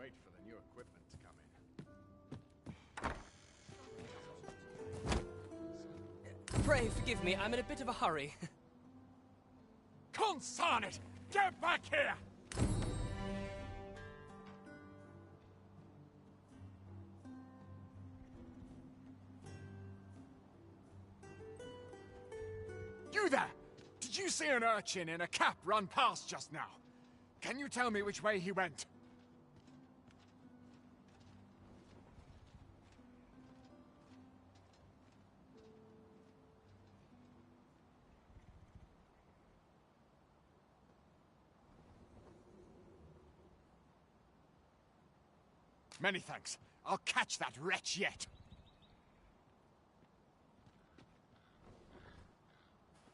wait for the new equipment to come in. Pray forgive me, I'm in a bit of a hurry. Consign it! Get back here! You there! Did you see an urchin in a cap run past just now? Can you tell me which way he went? Many thanks. I'll catch that wretch yet.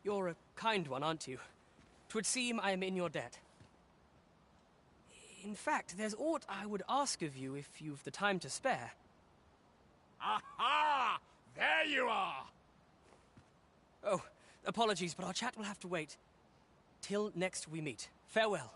You're a kind one, aren't you? 'Twould seem I am in your debt. In fact, there's aught I would ask of you if you've the time to spare. Aha! There you are! Oh, apologies, but our chat will have to wait. Till next we meet. Farewell.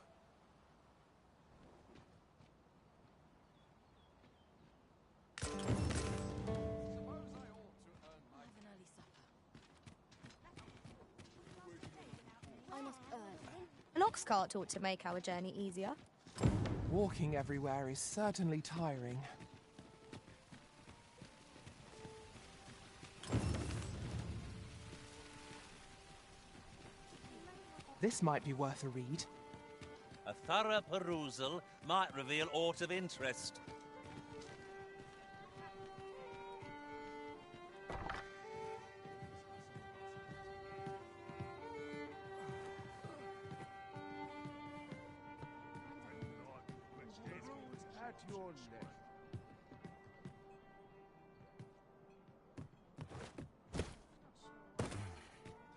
An ox cart ought to make our journey easier. Walking everywhere is certainly tiring. This might be worth a read. A thorough perusal might reveal aught of interest.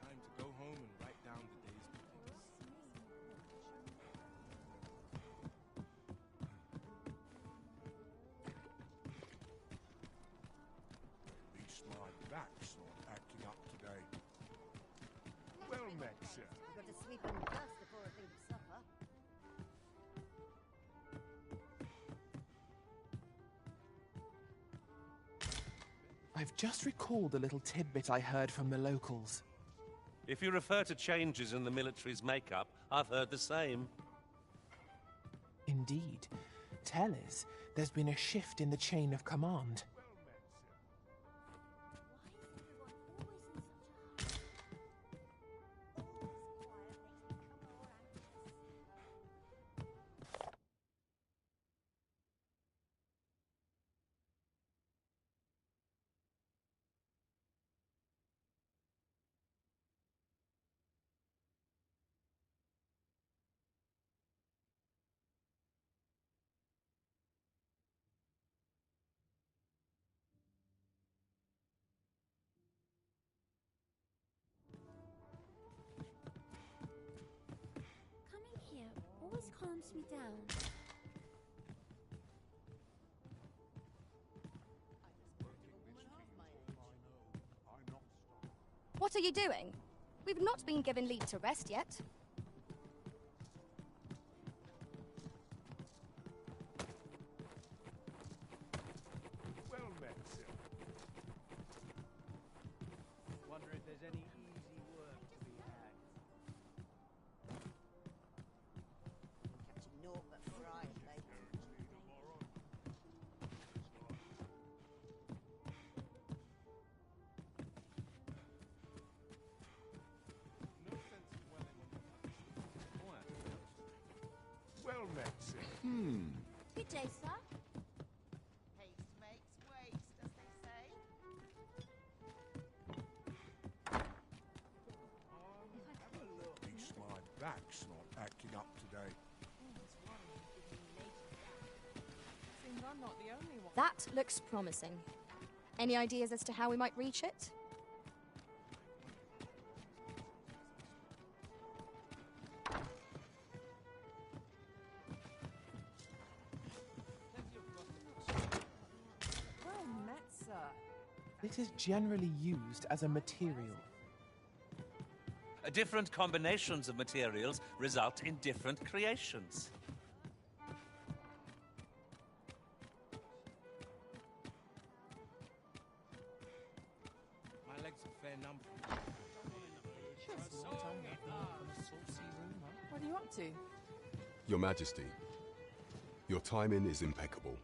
Time to go home and write down the day's doings. At least my back's not acting up today. Well met, sir. We've got to sweep in first before I think of supper. I've just recalled a little tidbit I heard from the locals. If you refer to changes in the military's makeup, I've heard the same. Indeed. Tell us, there's been a shift in the chain of command. Coming here always calms me down. What are you doing? We've not been given leave to rest yet. Well met, sir. Wonder if there's any easy work to be had. Catching naught but fry, mate. No sense in dwelling on the Well met, sir. Good day, sir. Haste makes waste, as they say. At least my back's not acting up today. Seems I'm not the only one. That looks promising. Any ideas as to how we might reach it? Well met, sir. This is generally used as a material. Different combinations of materials result in different creations. you up to? Your Majesty, your timing is impeccable.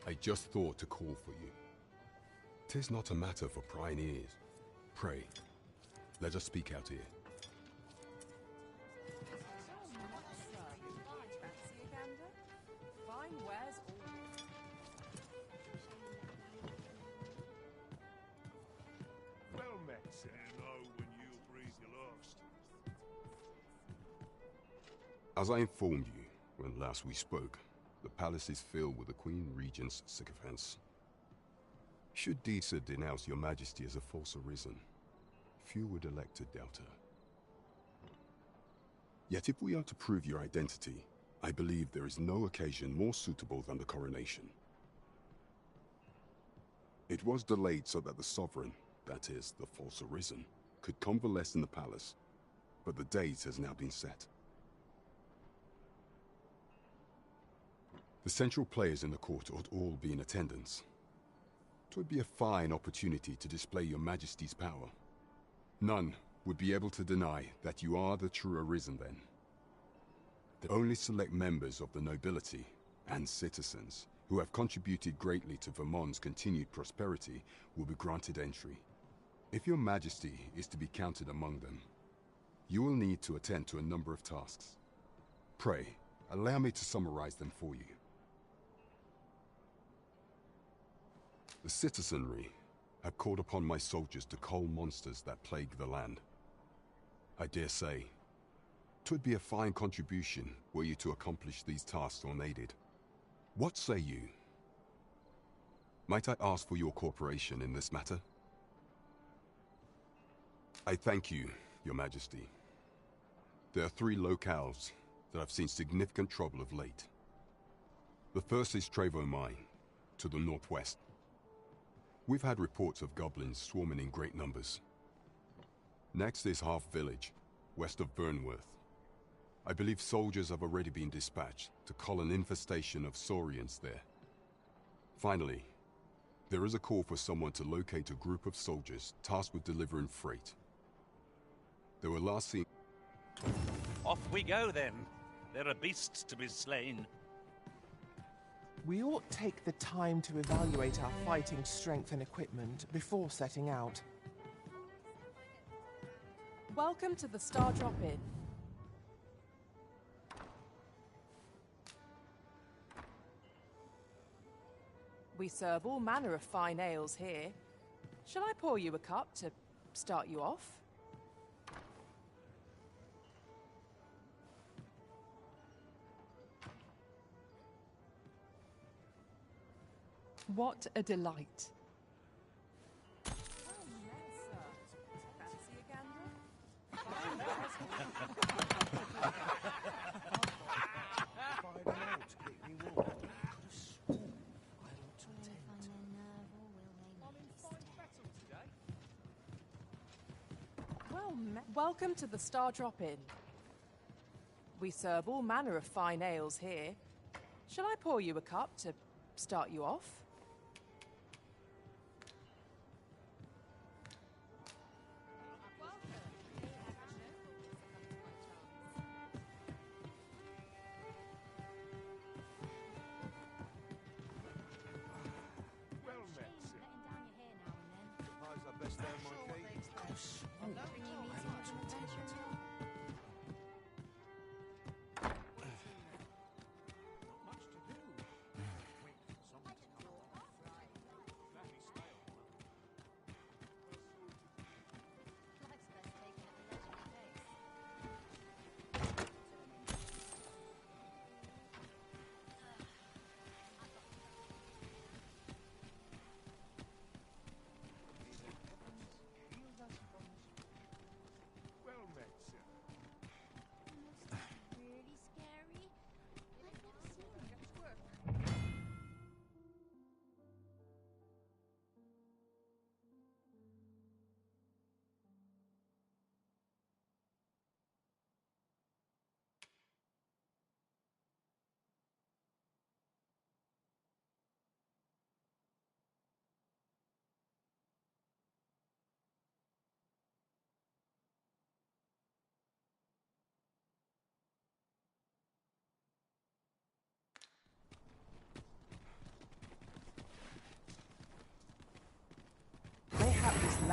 I just thought to call for you. 'Tis not a matter for prying ears. Pray, let us speak out here. Well met, sir. You know when you'll breathe your last. As I informed you when last we spoke, the palace is filled with the Queen Regent's sycophants. Should Disa denounce your Majesty as a false arisen, few would elect to doubt her. Yet if we are to prove your identity, I believe there is no occasion more suitable than the coronation. It was delayed so that the sovereign, that is, the false arisen, could convalesce in the palace, but the date has now been set. The central players in the court ought all be in attendance. 'Twould be a fine opportunity to display your Majesty's power. None would be able to deny that you are the true arisen then. The only select members of the nobility and citizens who have contributed greatly to Vermont's continued prosperity will be granted entry. If your Majesty is to be counted among them, you will need to attend to a number of tasks. Pray, allow me to summarize them for you. The citizenry have called upon my soldiers to cull monsters that plague the land. I dare say, 'twould be a fine contribution were you to accomplish these tasks unaided. What say you? Might I ask for your cooperation in this matter? I thank you, Your Majesty. There are 3 locales that have seen significant trouble of late. The first is Trevo Mine, to the northwest. We've had reports of goblins swarming in great numbers. Next is Half Village, west of Burnworth. I believe soldiers have already been dispatched to cull an infestation of saurians there. Finally, there is a call for someone to locate a group of soldiers tasked with delivering freight. They were last seen... Off we go then. There are beasts to be slain. We ought take the time to evaluate our fighting strength and equipment before setting out. Welcome to the Star Drop Inn. We serve all manner of fine ales here. Shall I pour you a cup to start you off? What a delight. Welcome to the Star Drop Inn. We serve all manner of fine ales here. Shall I pour you a cup to start you off? Well met, sir. Suppose I best earn my keep.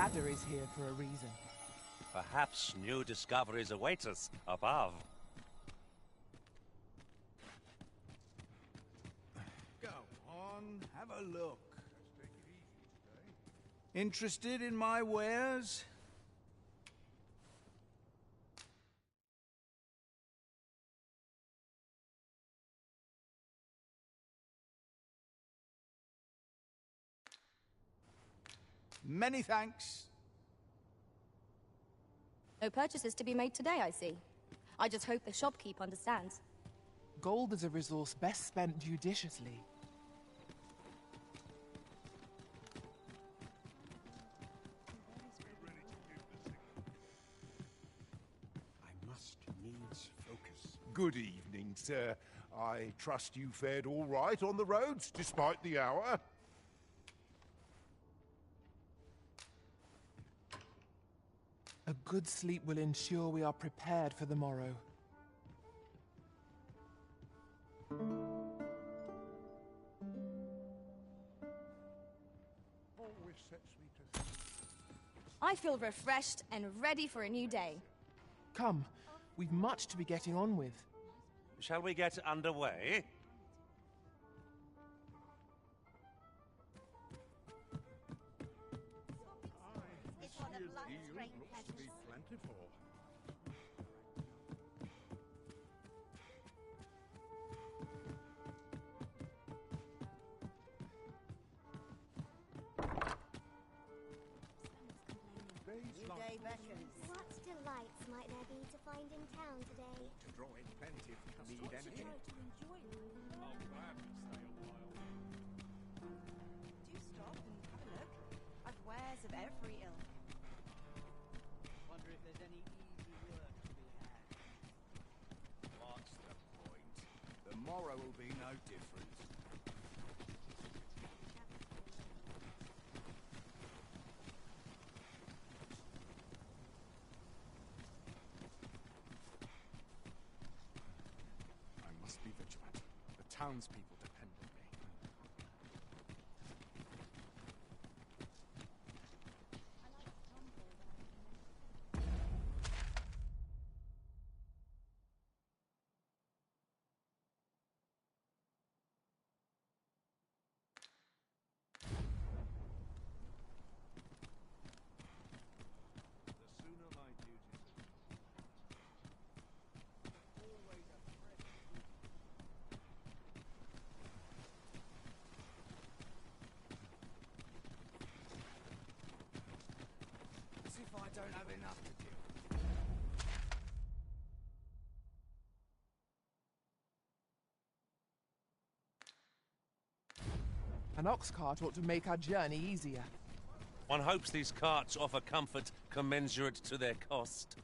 ladder is here for a reason. Perhaps new discoveries await us above. Go on, have a look. Interested in my wares? Many thanks. No purchases to be made today, I see. I just hope the shopkeep understands. Gold is a resource best spent judiciously. I must needs focus. Good evening, sir. I trust you fared all right on the roads, despite the hour. A good sleep will ensure we are prepared for the morrow. Always sets me to... I feel refreshed and ready for a new day. Come, we've much to be getting on with. Shall we get underway? It's one of life's great looks to be pleasures. plentiful. New day beckons. What delights might there be to find in town today? To draw in plenty if you need anything. Do stop and have a look. I've wares of every ilk. Wonder if there's any easy work to be had. What's the point? The morrow will be no different. I must be vigilant. The townspeople depend on me. The sooner my duties are always a fresh. As if I don't have enough to do. An ox cart ought to make our journey easier. One hopes these carts offer comfort commensurate to their cost.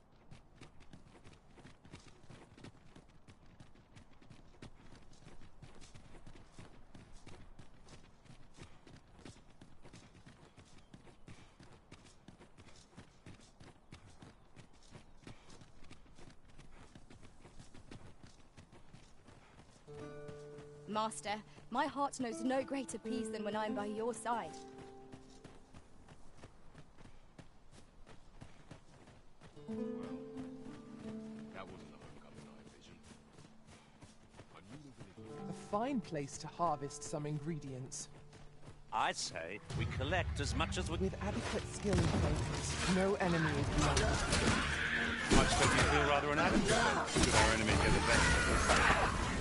Master, my heart knows no greater peace than when I am by your side. That wasn't a homecoming night vision. I knew the village. A fine place to harvest some ingredients. I'd say we collect as much as we... With adequate skill and focus, no enemy is beyond us. I expect you feel rather inadequate should our enemy get the best of us.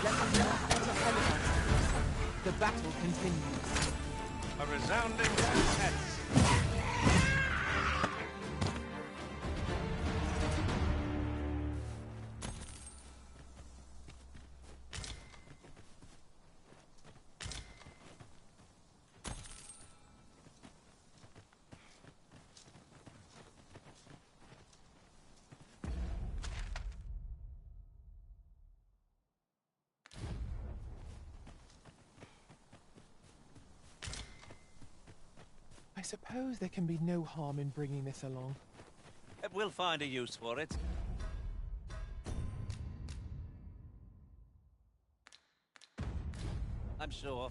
Let us not enter element. The battle continues. A resounding success. I suppose there can be no harm in bringing this along. We'll find a use for it. I'm sure.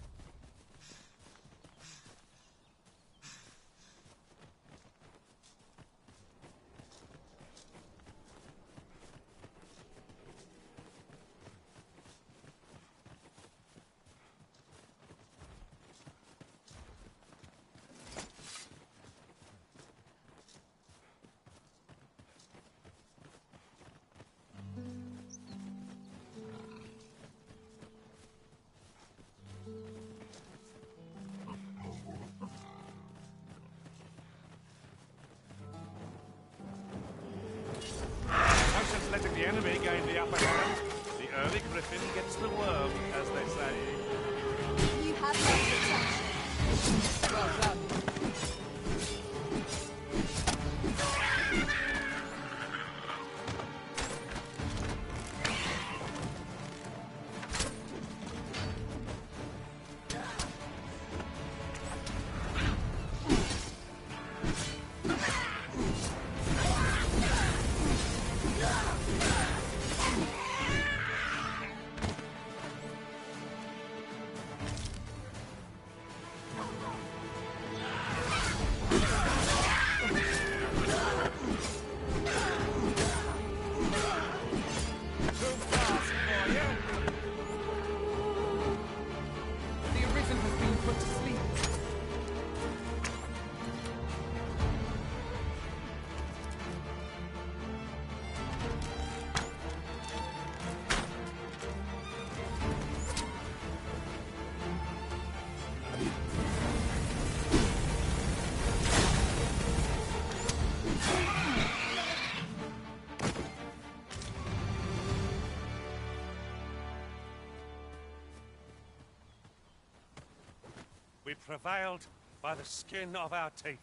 prevailed by the skin of our teeth.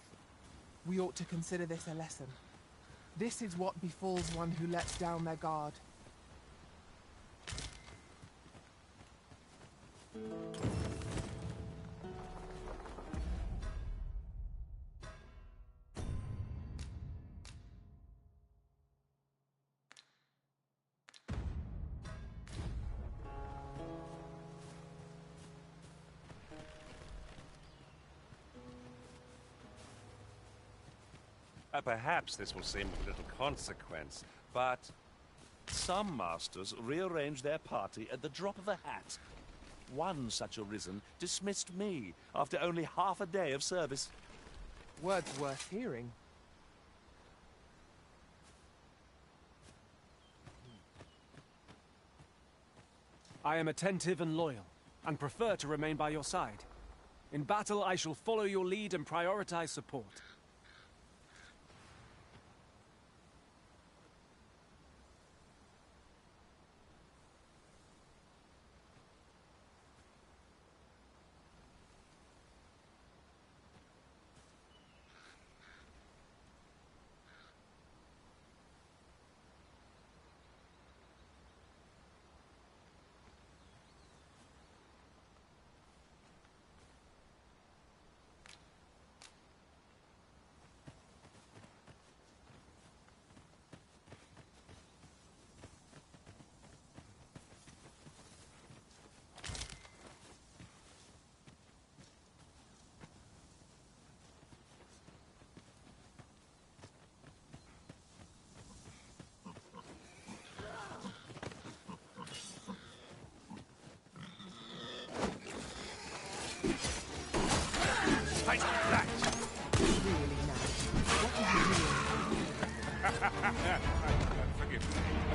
We ought to consider this a lesson. This is what befalls one who lets down their guard. Perhaps this will seem of little consequence, but Some masters rearrange their party at the drop of a hat. One such arisen dismissed me after only half a day of service. Words worth hearing. I am attentive and loyal, and prefer to remain by your side. In battle, I shall follow your lead and prioritize support. Take that! Really now? What are you doing? Forgive me.